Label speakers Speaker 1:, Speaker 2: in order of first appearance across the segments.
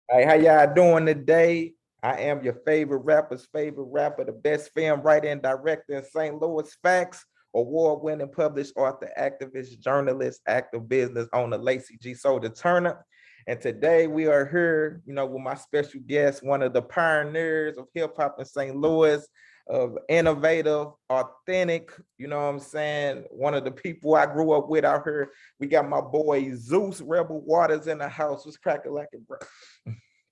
Speaker 1: Hey, how y'all doing today? I am your favorite rapper's favorite rapper, the best film writer and director in St. Louis. Facts, award-winning published author, activist, journalist, active business owner, Lacey G Souldier Turner. And today we are here, with my special guest, one of the pioneers of hip hop in St. Louis, of innovative, authentic, you know what I'm saying? One of the people I grew up with out here. We got my boy Zeus Rebel Waters in the house. What's cracking like it, bro?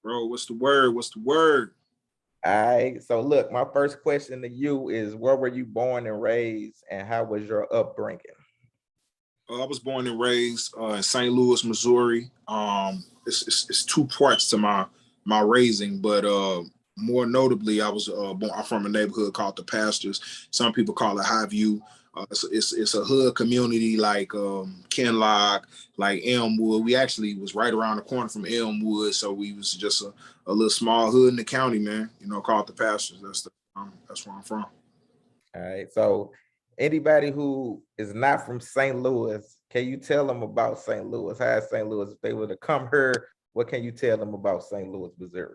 Speaker 2: Bro, what's the word? What's the word?
Speaker 1: All right. So look, my first question to you is where were you born and raised and how was your upbringing?
Speaker 2: I was born and raised in St. Louis, Missouri. It's two parts to my raising, but more notably, I was born. I'm from a neighborhood called the Pastures. Some people call it Highview. It's a hood community like Kenlock, like Elmwood. We actually was right around the corner from Elmwood, so we was just a little small hood in the county, man. Called the Pastures. That's where I'm from.
Speaker 1: All right. So anybody who is not from St. Louis, can you tell them about St. Louis? How is St. Louis? If they were to come here, what can you tell them about St. Louis, Missouri?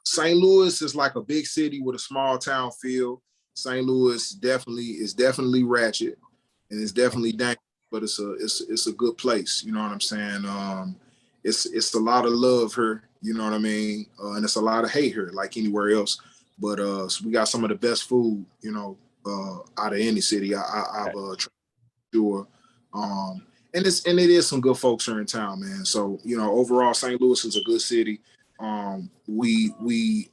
Speaker 2: St. Louis is like a big city with a small town feel. St. Louis is definitely ratchet and it's definitely dangerous, but it's a good place. You know what I'm saying? It's a lot of love here. You know what I mean? And it's a lot of hate here, like anywhere else. But so we got some of the best food. Out of any city I've sure. And it is some good folks here in town, man. So overall, St. Louis is a good city. We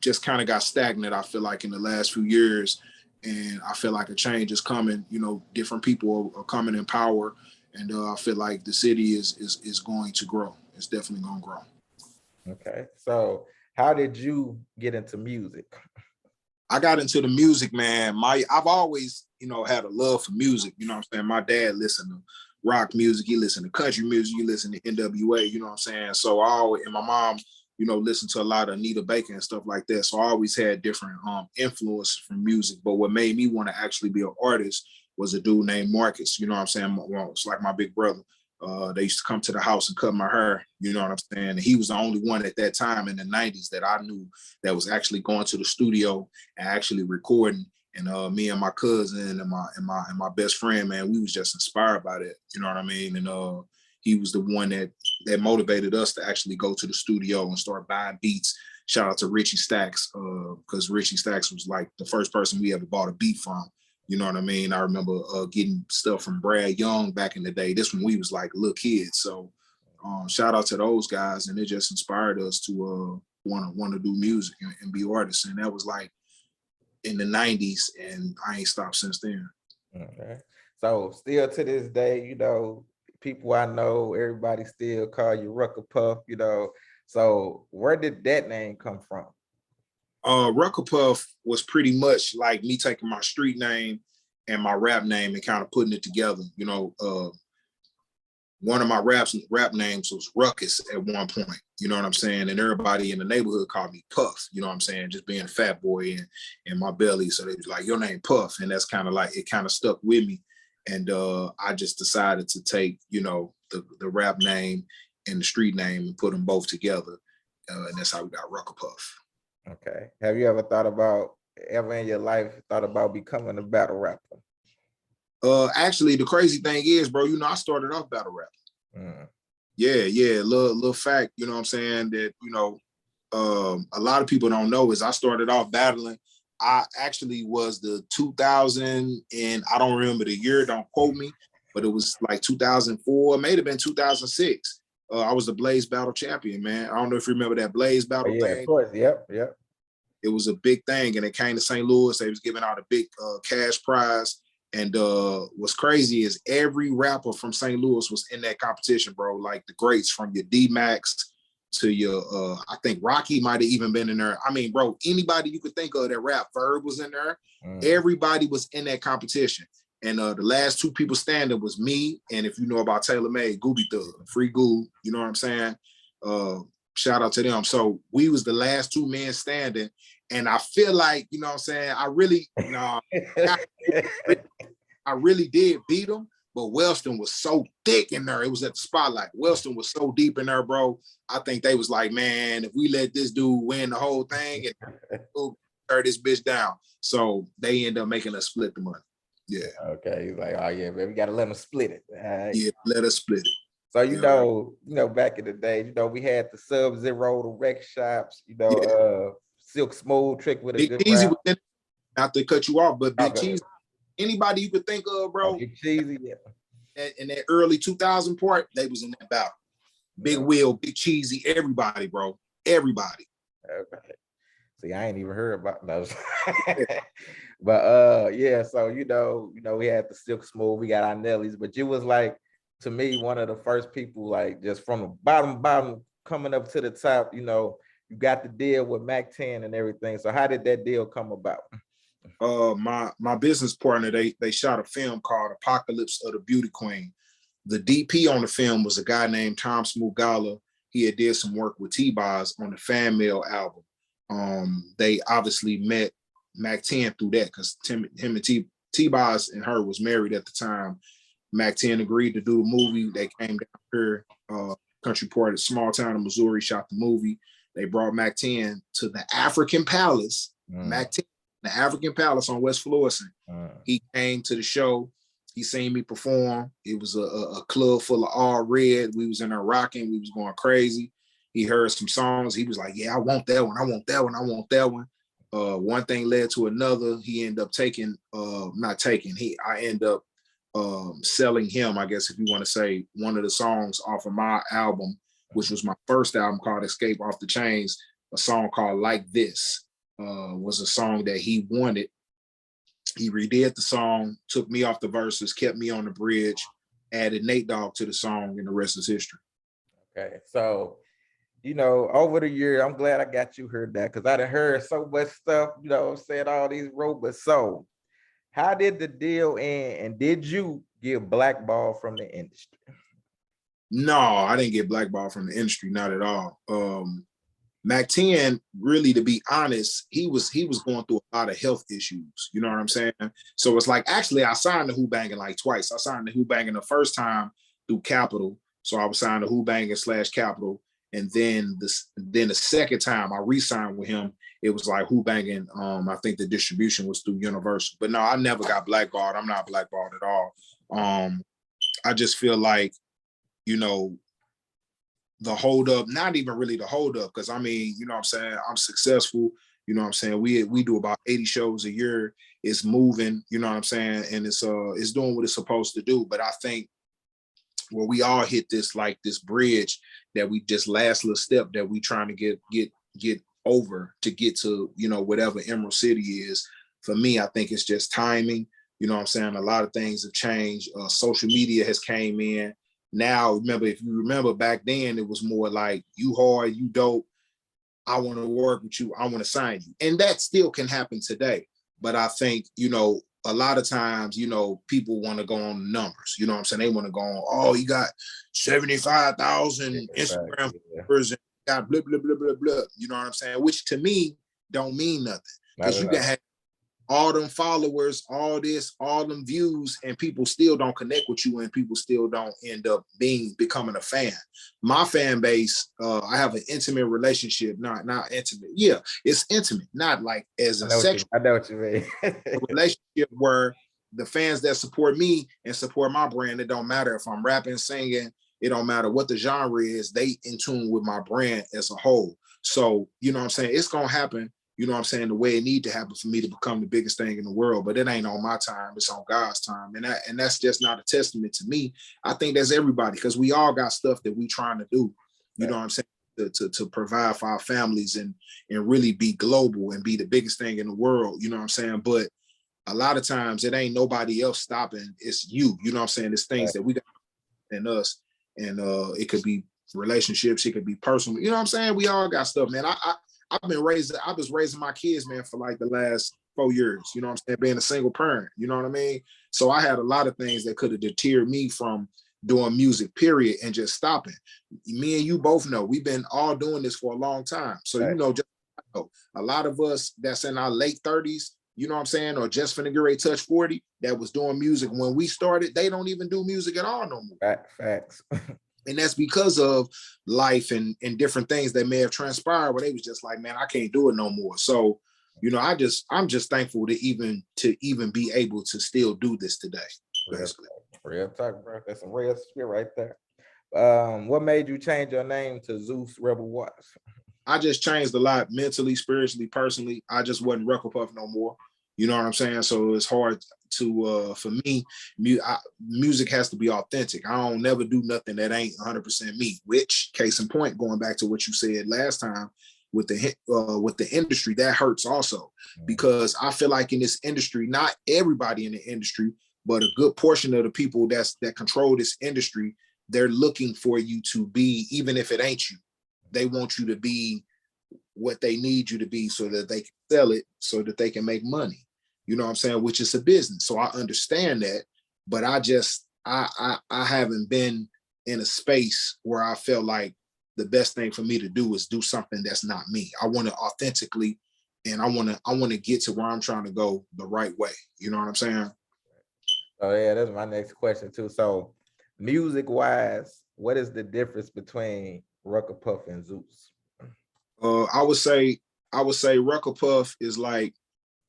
Speaker 2: just kind of got stagnant, I feel like, in the last few years, and I feel like a change is coming. Different people are coming in power, and I feel like the city is going to grow. It's definitely going to grow.
Speaker 1: Okay. So how did you get into music?
Speaker 2: I got into the music, man. I've always, had a love for music. You know what I'm saying? My dad listened to rock music. He listened to country music. He listened to NWA. You know what I'm saying? So and my mom, listened to a lot of Anita Baker and stuff like that. So I always had different influence from music. But what made me want to actually be an artist was a dude named Marcus. You know what I'm saying? Well, it's like my big brother. They used to come to the house and cut my hair. You know what I'm saying? And he was the only one at that time in the 90s that I knew that was actually going to the studio and actually recording. And me and my cousin and my best friend, man, we was just inspired by that. You know what I mean? And he was the one that motivated us to actually go to the studio and start buying beats. Shout out to Richie Stacks, because Richie Stacks was like the first person we ever bought a beat from. You know what I mean? I remember getting stuff from Brad Young back in the day. This when we was like little kids. So shout out to those guys, and it just inspired us to want to do music and be artists. And that was like in the 90s, and I ain't stopped since then.
Speaker 1: Okay. So still to this day, people I know, everybody still call you Rucker Puff, So where did that name come from?
Speaker 2: Ruckup was pretty much like me taking my street name and my rap name and kind of putting it together. One of my rap names was Ruckus at one point. You know what I'm saying? And everybody in the neighborhood called me Puff. You know what I'm saying? Just being a fat boy in my belly. So they was like, your name Puff. And that's kind of like, it kind of stuck with me. And I just decided to take, the rap name and the street name and put them both together. And that's how we got Rucker Puff.
Speaker 1: Okay. Have you ever in your life thought about becoming a battle rapper?
Speaker 2: Actually, the crazy thing is, bro, I started off battle rapping. Yeah. Little fact, you know what I'm saying, that, a lot of people don't know is I started off battling. I actually was the 2000, and I don't remember the year, don't quote me, but it was like 2004, may have been 2006. I was the Blaze Battle champion, man. I don't know if you remember that Blaze Battle thing.
Speaker 1: Of course. Yep.
Speaker 2: It was a big thing, and it came to St. Louis. They was giving out a big cash prize. And what's crazy is every rapper from St. Louis was in that competition, bro. Like the greats, from your D-Max to your, I think Rocky might have even been in there. I mean, bro, anybody you could think of that rap, Verb was in there. Everybody was in that competition. And the last two people standing was me, and if you know about Taylor Made, Gooby Thug, Free Goo, you know what I'm saying? Shout out to them. So we was the last two men standing. And I feel like, you know what I'm saying, I really did beat them, but Wellston was so thick in there. It was at the spotlight. Wellston was so deep in there, bro. I think they was like, man, if we let this dude win the whole thing and we'll tear this bitch down. So they end up making us split the money. Yeah.
Speaker 1: Okay. He's like, oh yeah, man, we gotta let them split it.
Speaker 2: Yeah, let us split it.
Speaker 1: So back in the day, we had the Sub-Zero, the Rec Shops, Silk Smooth, Trick with a
Speaker 2: Big
Speaker 1: Good
Speaker 2: Cheesy,
Speaker 1: rap.
Speaker 2: not to cut you off, but Big Cheesy, anybody you could think of, bro.
Speaker 1: Big Cheesy, yeah.
Speaker 2: In that early 2000 part, they was in that battle. Big Will, Big Cheesy, everybody, bro. Everybody.
Speaker 1: Okay. See, I ain't even heard about those. But yeah, so we had the Silk Smooth, we got our Nellies, but you was like, to me, one of the first people, like just from the bottom coming up to the top, you got the deal with Mack 10 and everything. So how did that deal come about?
Speaker 2: My business partner, they shot a film called Apocalypse of the Beauty Queen. The DP on the film was a guy named Tom Smugala. He had did some work with T-Boz on the Fan Mail album. They obviously met Mack 10 through that because him and T-Boz and her was married at the time. Mack 10 agreed to do the movie. They came down here, country part of small town in Missouri, shot the movie. They brought Mack 10 to the African Palace. Mack 10, the African Palace on West Florissant. He came to the show. He seen me perform. It was a club full of all red. We was in there rocking. We was going crazy. He heard some songs. He was like, yeah, I want that one. I want that one. I want that one. One thing led to another. He ended up I end up selling him, I guess, if you want to say, one of the songs off of my album, which was my first album called Escape Off the Chains. A song called Like This was a song that he wanted. He redid the song, took me off the verses, kept me on the bridge, added Nate Dogg to the song, and the rest is history.
Speaker 1: Okay, so over the year, I'm glad I got you heard that, because I done heard so much stuff, said all these robots. So how did the deal end, and did you get blackballed from the industry?
Speaker 2: No, I didn't get blackballed from the industry, not at all. Mack 10, really, to be honest, he was going through a lot of health issues. You know what I'm saying? So it's like, actually, I signed the Who Banging like twice. I signed the Who Banging the first time through Capitol. So I was signed to Who Banging / Capitol. And then the second time I re-signed with him, it was like Who Banging. I think the distribution was through Universal. But no, I never got blackballed. I'm not blackballed at all. I just feel like, the hold up, not even really the hold up, because I mean, you know what I'm saying, I'm successful, you know what I'm saying, we do about 80 shows a year, it's moving, you know what I'm saying, and it's doing what it's supposed to do. But I think where we all hit this bridge that we just last little step that we trying to get over to get to, whatever Emerald City is. For me, I think it's just timing. You know what I'm saying? A lot of things have changed. Social media has came in. Now, if you remember back then, it was more like, you hard, you dope, I want to work with you, I want to sign you. And that still can happen today. But I think, a lot of times, people want to go on numbers. You know what I'm saying? They want to go on, oh, he got 75,000 Instagram followers and got blah, blah, blah, blah, blah. You know what I'm saying? Which to me don't mean nothing. Because you can have all them followers, all this, all them views, and people still don't connect with you, and people still don't end up becoming a fan. My fan base, I have an intimate relationship, not intimate. Yeah, it's intimate, not like as a sexual.
Speaker 1: I know what you mean.
Speaker 2: Relationship where the fans that support me and support my brand, it don't matter if I'm rapping, singing, it don't matter what the genre is, they in tune with my brand as a whole. So, you know what I'm saying? It's gonna happen. You know what I'm saying, the way it need to happen for me to become the biggest thing in the world. But it ain't on my time, it's on God's time. And that's just not a testament to me. I think that's everybody, because we all got stuff that we trying to do, you know what I'm saying, to provide for our families and really be global and be the biggest thing in the world, you know what I'm saying? But a lot of times it ain't nobody else stopping, it's you know what I'm saying? It's things that we got in us, and it could be relationships, it could be personal, you know what I'm saying? We all got stuff, man. I was raising my kids, man, for like the last 4 years, you know what I'm saying, being a single parent, you know what I mean? So I had a lot of things that could have deterred me from doing music, period, and just stopping. Me and you both know, we've been all doing this for a long time. So, just a lot of us that's in our late 30s, you know what I'm saying, or just finna get ready to touch 40 that was doing music when we started, they don't even do music at all no more.
Speaker 1: Facts.
Speaker 2: And that's because of life and different things that may have transpired where they was just like, man, I can't do it no more. So, you know, I'm just thankful to even be able to still do this today. Basically.
Speaker 1: Real talk, bro. That's some real shit right there. What made you change your name to Zeus Rebel Waters?
Speaker 2: I just changed a lot mentally, spiritually, personally. I just wasn't Ruckup no more. You know what I'm saying? So it's hard to, for me, music has to be authentic. I don't never do nothing that ain't 100% me, which, case in point, going back to what you said last time with the industry, that hurts also, because I feel like in this industry, not everybody in the industry, but a good portion of the people that control this industry, they're looking for you to be, even if it ain't you, they want you to be what they need you to be so that they can sell it, so that they can make money. You know what I'm saying? Which is a business. So I understand that, but I haven't been in a space where I feel like the best thing for me to do is do something that's not me. I want to authentically, and I want to get to where I'm trying to go the right way. You know what I'm saying?
Speaker 1: Oh yeah, that's my next question too. So music wise, what is the difference between Ruckup and Zeus?
Speaker 2: I would say Ruckup is like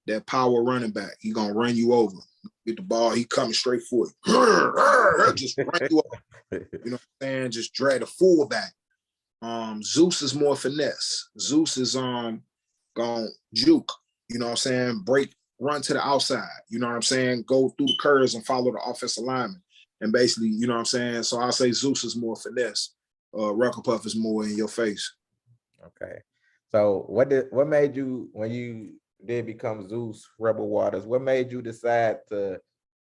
Speaker 2: that power running back. He gonna run you over. Get the ball, he coming straight for you. Just run you over. You know what I'm saying? Just drag the fullback. Zeus is more finesse. Zeus is gonna juke. You know what I'm saying? Break, run to the outside. You know what I'm saying? Go through the curves and follow the offensive lineman. And basically, you know what I'm saying? So I'll say Zeus is more finesse. Ruckup is more in your face.
Speaker 1: Okay. So what made you, when you did become Zeus Rebel Waters, what made you decide to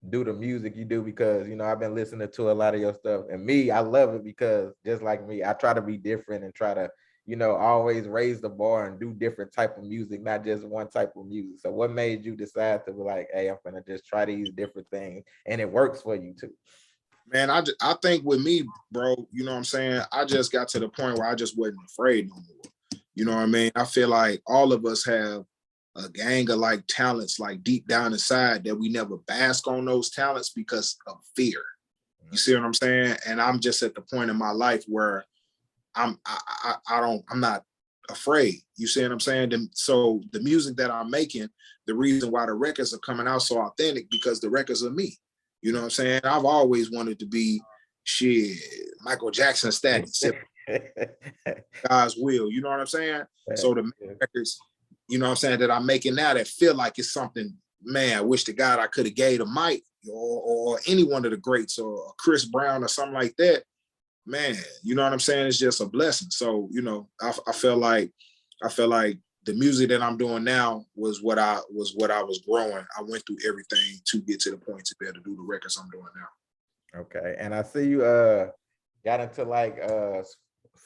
Speaker 1: do the music you do? Because, you know, I've been listening to a lot of your stuff, and me, I love it because just like me, I try to be different and try to, you know, always raise the bar and do different type of music, not just one type of music. So what made you decide to be like, hey, I'm gonna just try these different things and it works for you too?
Speaker 2: Man, I think with me, bro, you know what I'm saying? I just got to the point where I just wasn't afraid no more. You know what I mean? I feel like all of us have a gang of like talents like deep down inside that we never bask on those talents because of fear. You see what I'm saying? And I'm just at the point in my life where I'm not afraid. You see what I'm saying? So the music that I'm making, the reason why the records are coming out so authentic, because the records are me. You know what I'm saying? I've always wanted to be Michael Jackson status, God's will. You know what I'm saying? So the records, you know what I'm saying, that I'm making now that feel like it's something, man, I wish to God I could have gave to Mike or any one of the greats or Chris Brown or something like that. Man, you know what I'm saying? It's just a blessing. So, you know, I feel like the music that I'm doing now was what I was growing. I went through everything to get to the point to be able to do the records I'm doing now.
Speaker 1: Okay. And I see you got into like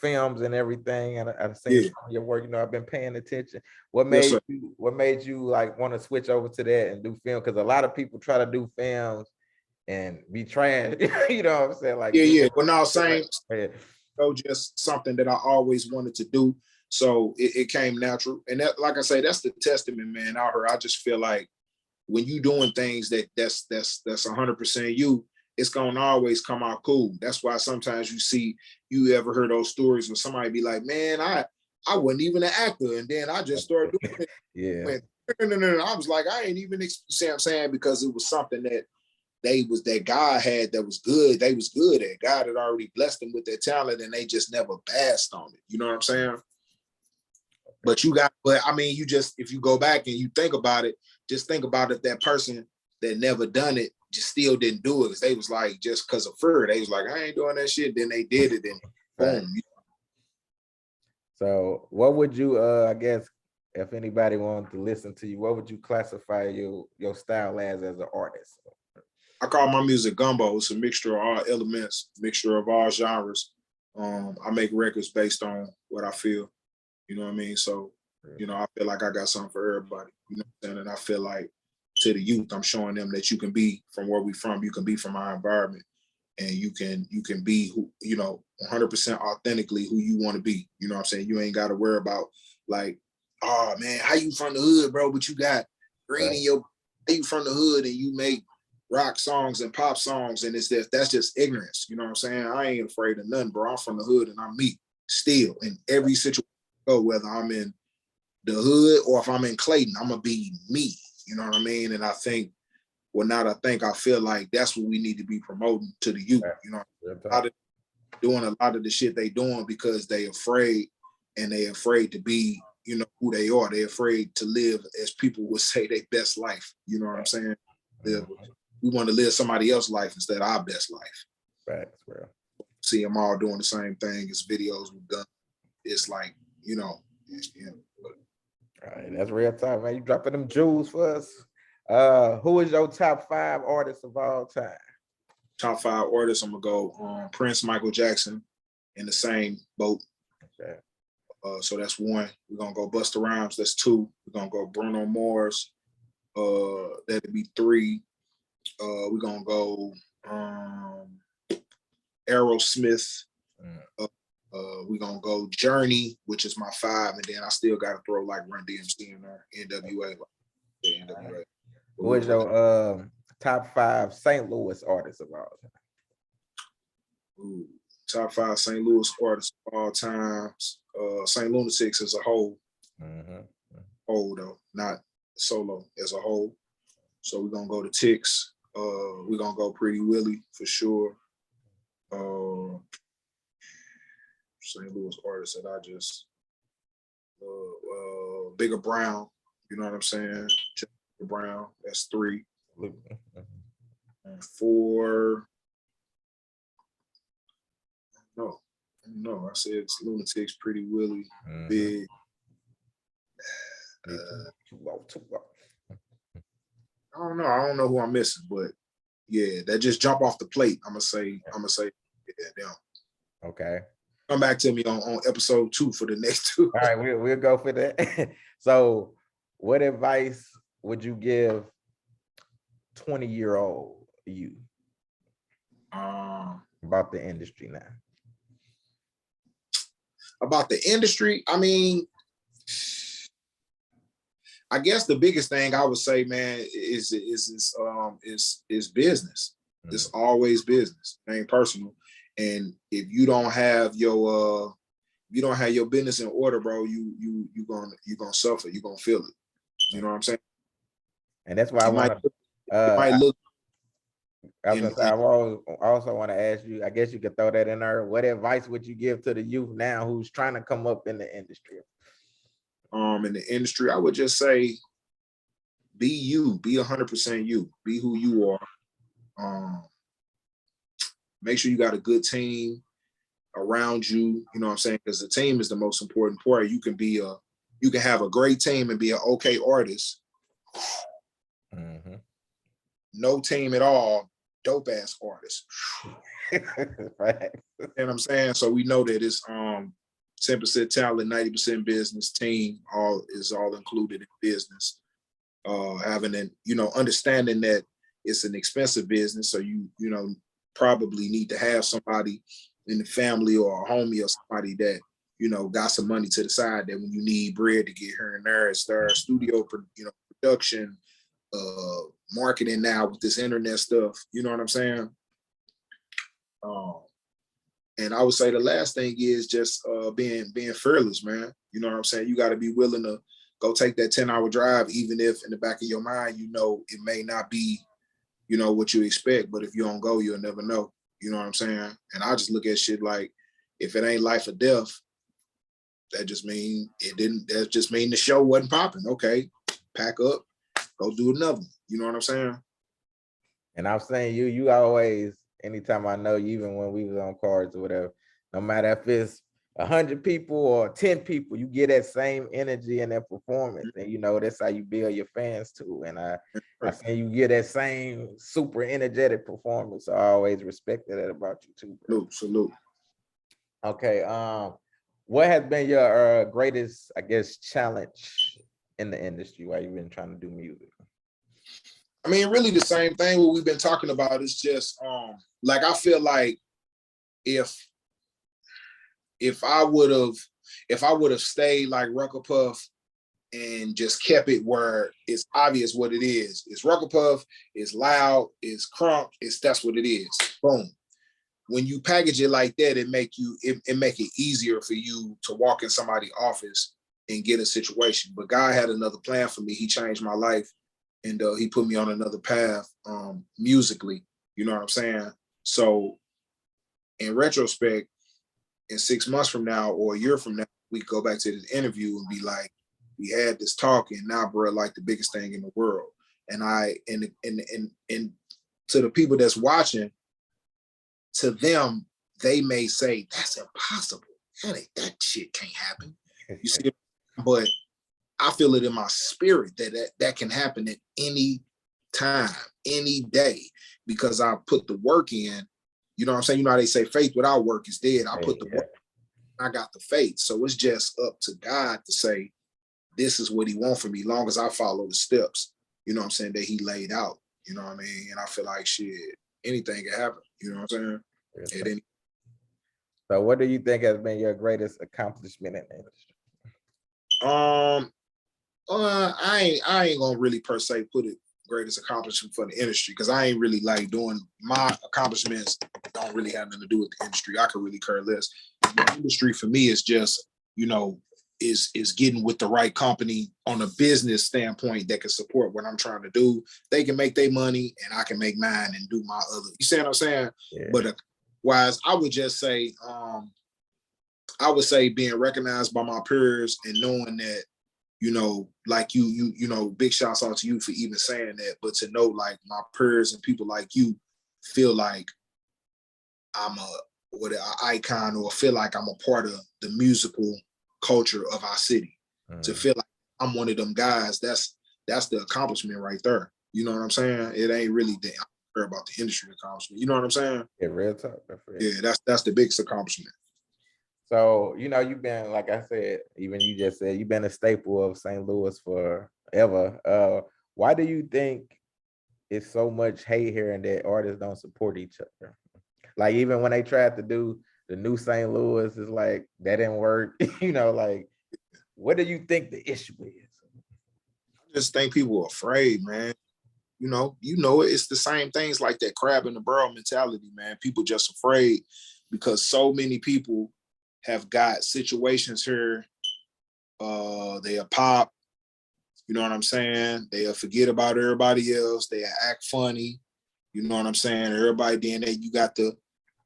Speaker 1: films and everything, and I've seen some of your work. You know, I've been paying attention. What made you like want to switch over to that and do film? Because a lot of people try to do films and be trash. You know what I'm saying? Like
Speaker 2: Well, now same. So just something that I always wanted to do. So it came natural. And that, like I say, that's the testament, man, out here. I just feel like when you doing things that's 100% you, it's gonna always come out cool. That's why sometimes you ever heard those stories where somebody be like, man, I wasn't even an actor, and then I just started doing it.
Speaker 1: Yeah.
Speaker 2: No. I was like, I ain't even, see what I'm saying? Because it was something that God had that was good. They was good at. God had already blessed them with their talent, and they just never basked on it. You know what I'm saying? But I mean, if you go back and you think about it, just think about if that person that never done it just still didn't do it, because they was like, just because of fear, they was like, I ain't doing that shit. Then they did it, and boom.
Speaker 1: So what would you, I guess, if anybody wanted to listen to you, what would you classify your style as an artist?
Speaker 2: I call my music gumbo. It's a mixture of all elements, mixture of all genres. I make records based on what I feel. You know what I mean? So, you know, I feel like I got something for everybody. You know what I'm saying? And I feel like to the youth, I'm showing them that you can be from where we from. You can be from our environment, and you can be who, you know, 100% authentically who you want to be. You know what I'm saying? You ain't got to worry about like, oh man, how you from the hood, bro? But you got green in your, you from the hood and you make rock songs and pop songs, and that's just ignorance. You know what I'm saying? I ain't afraid of nothing, bro. I'm from the hood and I'm me still in every situation. Whether I'm in the hood or if I'm in Clayton, I'm gonna be me. You know what I mean? And I think, well, not I think, I feel like that's what we need to be promoting to the youth. You know, doing a lot of the shit they doing because they afraid, and they afraid to be, you know, who they are. They afraid to live, as people would say, their best life. You know what I'm saying? We want to live somebody else's life instead of our best life.
Speaker 1: Facts, bro.
Speaker 2: See them all doing the same thing as videos we've done. It's like, you know,
Speaker 1: all right, that's real time, man. You dropping them jewels for us. Who is your top 5 artists of all time?
Speaker 2: Top 5 artists, I'm gonna go Prince, Michael Jackson, in the same boat.
Speaker 1: Okay.
Speaker 2: So that's 1. We're gonna go Busta Rhymes. That's 2. We're gonna go Bruno Mars. That'd be 3. We're gonna go Aerosmith. We're gonna go Journey, which is my 5, and then I still gotta throw like Run DMC in there, NWA. NWA.
Speaker 1: Who is your top 5 St. Louis artists of all time?
Speaker 2: Ooh, top 5 St. Louis artists of all times. St. Lunatics as a whole. Whole though, not solo, as a whole. So we're gonna go to Tix. We're gonna go Pretty Willie for sure. St. Louis artists that I just Bigger Brown, you know what I'm saying? Bigger Brown, that's 3. And 4, no, I said it's Lunatics, Pretty Willie, Big. I don't know who I'm missing, but yeah, that just jump off the plate. I'm gonna say, yeah, them.
Speaker 1: Okay.
Speaker 2: Come back to me on episode 2 for the next 2.
Speaker 1: All right, we'll go for that. So, what advice would you give 20-year-old you about the industry now?
Speaker 2: About the industry, I mean, I guess the biggest thing I would say, man, is business. It's always business. It ain't personal. And if you don't have your business in order, bro, you gonna suffer. You gonna feel it. You know what I'm saying?
Speaker 1: And that's why I also want to ask you, I guess you could throw that in there. What advice would you give to the youth now who's trying to come up in the industry?
Speaker 2: In the industry, I would just say, be you, be 100% you, be who you are. Make sure you got a good team around you. You know what I'm saying? Because the team is the most important part. You can have a great team and be an okay artist. No team at all, dope ass artist.
Speaker 1: Right.
Speaker 2: You know what I'm saying? So we know that it's 10% talent, 90% business. Team is all included in business. Having understanding that it's an expensive business, so you probably need to have somebody in the family or a homie or somebody that got some money to the side, that when you need bread to get here and there, it's their studio, production, marketing now with this internet stuff. You know what I'm saying? And I would say the last thing is just being fearless, man. You know what I'm saying? You got to be willing to go take that 10-hour drive, even if in the back of your mind, it may not be, what you expect, but if you don't go, you'll never know. You know what I'm saying? And I just look at shit like, if it ain't life or death, that just mean the show wasn't popping. Okay, pack up, go do another one. You know what I'm saying?
Speaker 1: And I'm saying you always, anytime I know you, even when we was on cards or whatever, no matter if it's 100 people or 10 people, you get that same energy and that performance. And that's how you build your fans too. And I say you get that same super energetic performance. So I always respected that about you too, bro.
Speaker 2: Salute.
Speaker 1: Okay. What has been your greatest, I guess, challenge in the industry while you've been trying to do music?
Speaker 2: I mean, really the same thing what we've been talking about is just like, I feel like if I would have stayed like Rucker Puff and just kept it where it's obvious what it is. It's Rucker Puff, it's loud, it's crunk, that's what it is. Boom. When you package it like that, it make it easier for you to walk in somebody's office and get a situation. But God had another plan for me. He changed my life, and he put me on another path musically. You know what I'm saying? So in retrospect, in 6 months from now or a year from now, we go back to this interview and be like, we had this talk, and now, bro, like the biggest thing in the world. And to the people that's watching, to them, they may say, that's impossible. That shit can't happen. You see, but I feel it in my spirit that can happen at any time, any day, because I put the work in. You know what I'm saying? You know how they say faith without work is dead. I put the work, I got the faith. So it's just up to God to say, this is what he wants from me, long as I follow the steps, you know what I'm saying, that he laid out. You know what I mean? And I feel like shit, anything can happen. You know what I'm saying?
Speaker 1: So what do you think has been your greatest accomplishment in the industry?
Speaker 2: I ain't gonna really per se put it greatest accomplishment for the industry, because I ain't really like doing my accomplishments don't really have nothing to do with the industry. I could really care less. The industry for me is just, you know, is getting with the right company on a business standpoint that can support what I'm trying to do. They can make their money and I can make mine and do my other. You see what I'm saying? Yeah. But wise, I would just say, being recognized by my peers and knowing that, you know, like you know, big shouts out to you for even saying that, but to know like my peers and people like you feel like I'm an icon, or feel like I'm a part of the musical culture of our city. To feel like I'm one of them guys, that's the accomplishment right there. You know what I'm saying? It ain't really that I care about the industry accomplishment. You know what I'm saying?
Speaker 1: Yeah, real talk.
Speaker 2: Yeah, that's the biggest accomplishment.
Speaker 1: So, you know, you've been, like I said, even you just said, you've been a staple of St. Louis forever. Why do you think it's so much hate here and that artists don't support each other? Like, even when they tried to do the new St. Louis, it's like, that didn't work. You know, like, what do you think the issue is?
Speaker 2: I just think people are afraid, man. You know, it's the same things like that crab in the barrel mentality, man. People just afraid because so many people have got situations here. They'll pop, you know what I'm saying? They'll forget about everybody else. They'll act funny, you know what I'm saying? Everybody, then you got the,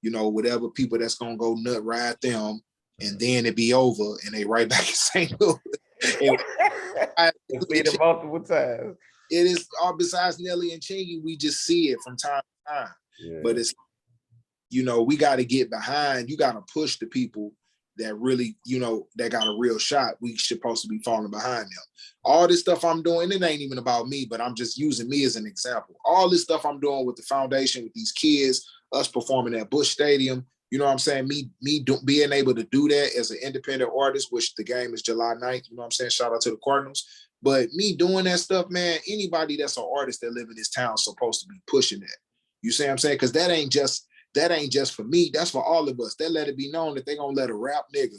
Speaker 2: you know, whatever people that's gonna go nut ride them, and then it be over and they right back in St. Louis.
Speaker 1: It's been multiple times.
Speaker 2: It is all besides Nelly and Chingy, we just see it from time to time. Yeah. But it's, you know, we got to get behind, you got to push the people that really, you know, that got a real shot. We supposed to be falling behind them. All this stuff I'm doing, it ain't even about me, but I'm just using me as an example. All this stuff I'm doing with the foundation, with these kids, us performing at Busch Stadium, you know what I'm saying? Being able to do that as an independent artist, which the game is July 9th, you know what I'm saying? Shout out to the Cardinals. But me doing that stuff, man, anybody that's an artist that live in this town is supposed to be pushing that. You see what I'm saying? Because that ain't just for me. That's for all of us. They let it be known that they're going to let a rap nigga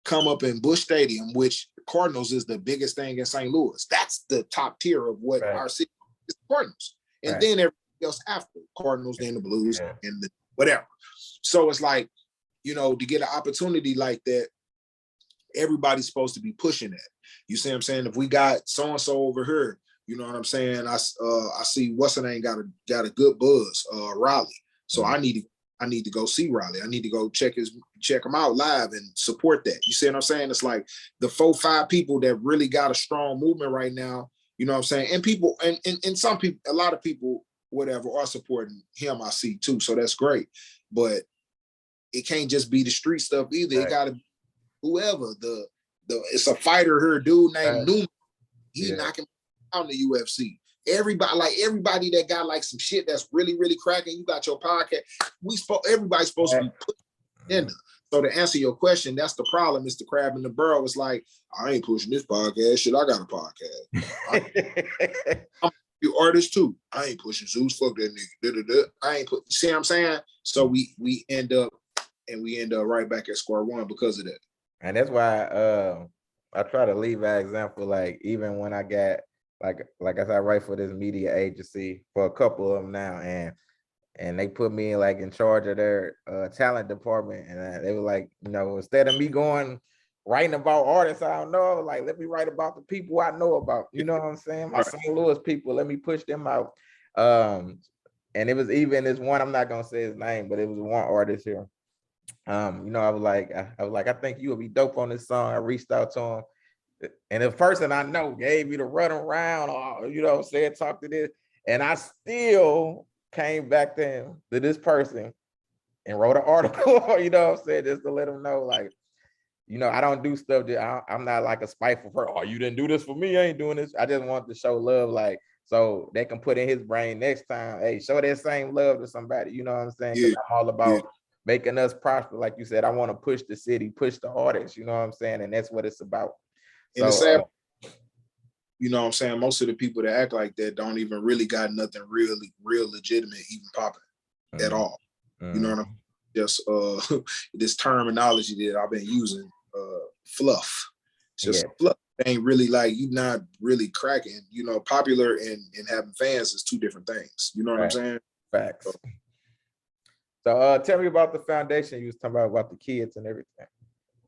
Speaker 2: come up in Busch Stadium, which Cardinals is the biggest thing in St. Louis. That's the top tier of what our city is, the Cardinals. And then everything else after Cardinals, then the Blues, and the whatever. So it's like, you know, to get an opportunity like that, everybody's supposed to be pushing that. You see what I'm saying? If we got so-and-so over here, you know what I'm saying? I see what's her name got a good buzz, Raleigh. So I need to go see Raleigh. I need to go check him out live and support that. You see what I'm saying? It's like the 4-5 people that really got a strong movement right now, you know what I'm saying? And people, and some people, a lot of people, whatever, are supporting him, I see too. So that's great. But it can't just be the street stuff either. It gotta be whoever it's a fighter here, dude named Newman. He knocking out in the UFC. Everybody that got like some shit that's really, really cracking. You got your podcast. Everybody's supposed to be put in there. So to answer your question, that's the problem. Mr. Crab in the Barrel was like, I ain't pushing this podcast. Shit, I got a podcast. I'm an artist too. I ain't pushing Zeus. Fuck that nigga. I ain't put. See what I'm saying? So we end up right back at square one because of that.
Speaker 1: And that's why I try to leave an example, like even when I got like I said, I write for this media agency for a couple of them now, and they put me like in charge of their talent department, and they were like, instead of me going writing about artists I don't know, like let me write about the people I know about. You know what I'm saying? My
Speaker 2: Right.
Speaker 1: St. Louis people, let me push them out. And it was even this one, I'm not gonna say his name, but it was one artist here. I was like, I think you would be dope on this song. I reached out to him. And the person I know gave me the run around, or said talk to this, and I still came back to him, to this person, and wrote an article. Just to let him know, like, I don't do stuff that I'm not like a spiteful person. Oh, you didn't do this for me. I ain't doing this. I just want to show love, like, so they can put in his brain next time. Hey, show that same love to somebody. You know what I'm saying? Because I'm all about making us prosper. Like you said, I want to push the city, push the artists. You know what I'm saying? And that's what it's about.
Speaker 2: And the sad, you know what I'm saying? Most of the people that act like that don't even really got nothing really real legitimate even popping at all. You know what I'm just this terminology that I've been using, fluff. It's just fluff. It ain't really like you not really cracking. Popular and having fans is two different things. You know what I'm saying?
Speaker 1: Facts. So tell me about the foundation you was talking about the kids and everything.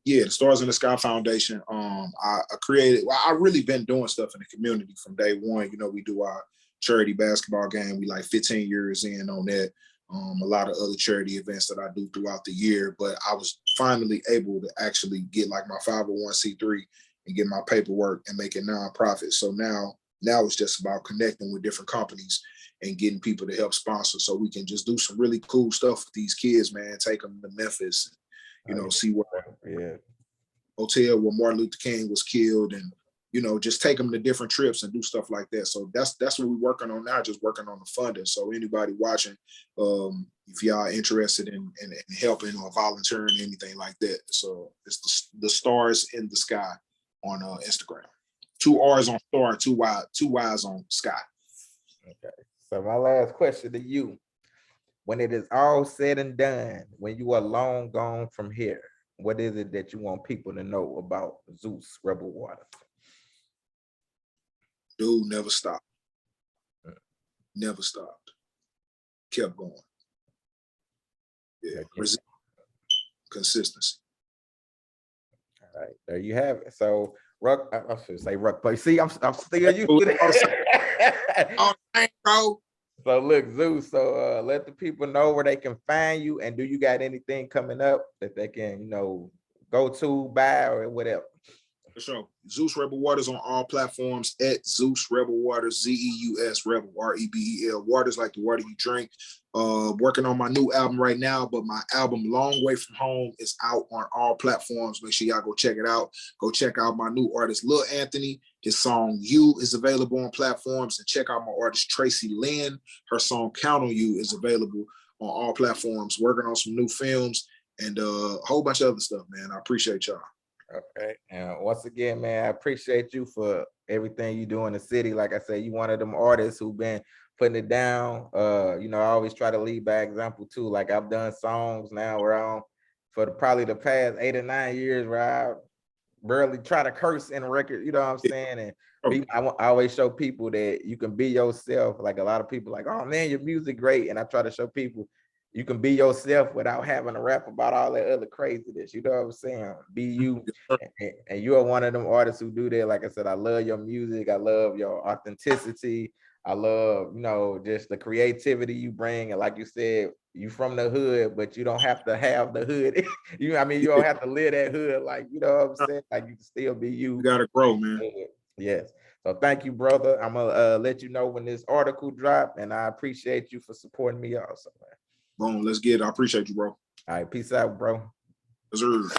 Speaker 2: Yeah, the Stars in the Sky Foundation. I created. Well, I've really been doing stuff in the community from day one. We do our charity basketball game. We like 15 years in on that. A lot of other charity events that I do throughout the year. But I was finally able to actually get like my 501c3 and get my paperwork and make it nonprofit. So now it's just about connecting with different companies and getting people to help sponsor, so we can just do some really cool stuff with these kids, man. Take them to Memphis. See where hotel where Martin Luther King was killed, and just take them to different trips and do stuff like that. So that's what we're working on now, just working on the funding. So anybody watching, if y'all interested in helping or volunteering, anything like that. So it's the Stars in the Sky on Instagram. 2 R's on star, 2 Y's on sky.
Speaker 1: Okay. So my last question to you. When it is all said and done, when you are long gone from here, what is it that you want people to know about Zeus Rebel Waters?
Speaker 2: Dude never stopped. Never stopped. Kept going. Yeah. Consistency.
Speaker 1: All right. There you have it. So I should say Ruck, but see, I'm still used to that.
Speaker 2: Oh, thanks, bro.
Speaker 1: So look, Zeus, so let the people know where they can find you, and do you got anything coming up that they can, go to, buy, or whatever?
Speaker 2: For sure. Zeus Rebel Waters on all platforms at Zeus Rebel Waters, Zeus Rebel, Rebel, Waters, like the water you drink. Working on my new album right now, but my album Long Way From Home is out on all platforms. Make sure y'all go check it out. Go check out my new artist, Lil Anthony. His song You is available on platforms, and check out my artist Tracy Lynn. Her song Count on You is available on all platforms. Working on some new films and a whole bunch of other stuff, man. I appreciate y'all.
Speaker 1: Okay. And once again, man, I appreciate you for everything you do in the city. Like I said, you one of them artists who've been putting it down. I always try to lead by example too. Like I've done songs now where for probably the past 8 or 9 years where I barely try to curse in record, you know what I'm saying? And I always show people that you can be yourself. Like a lot of people like, oh man, your music great. And I try to show people you can be yourself without having to rap about all that other craziness. You know what I'm saying? Be you. And you are one of them artists who do that. Like I said, I love your music. I love your authenticity. I love, just the creativity you bring. And like you said, you from the hood, but you don't have to have the hood. You don't have to live that hood. Like, you know what I'm saying? Like you can still be you.
Speaker 2: You gotta grow, man.
Speaker 1: Yes. So thank you, brother. I'm gonna let you know when this article dropped, and I appreciate you for supporting me also, man.
Speaker 2: Boom, let's get it. I appreciate you, bro.
Speaker 1: All right, peace out, bro.
Speaker 2: Yes, sir.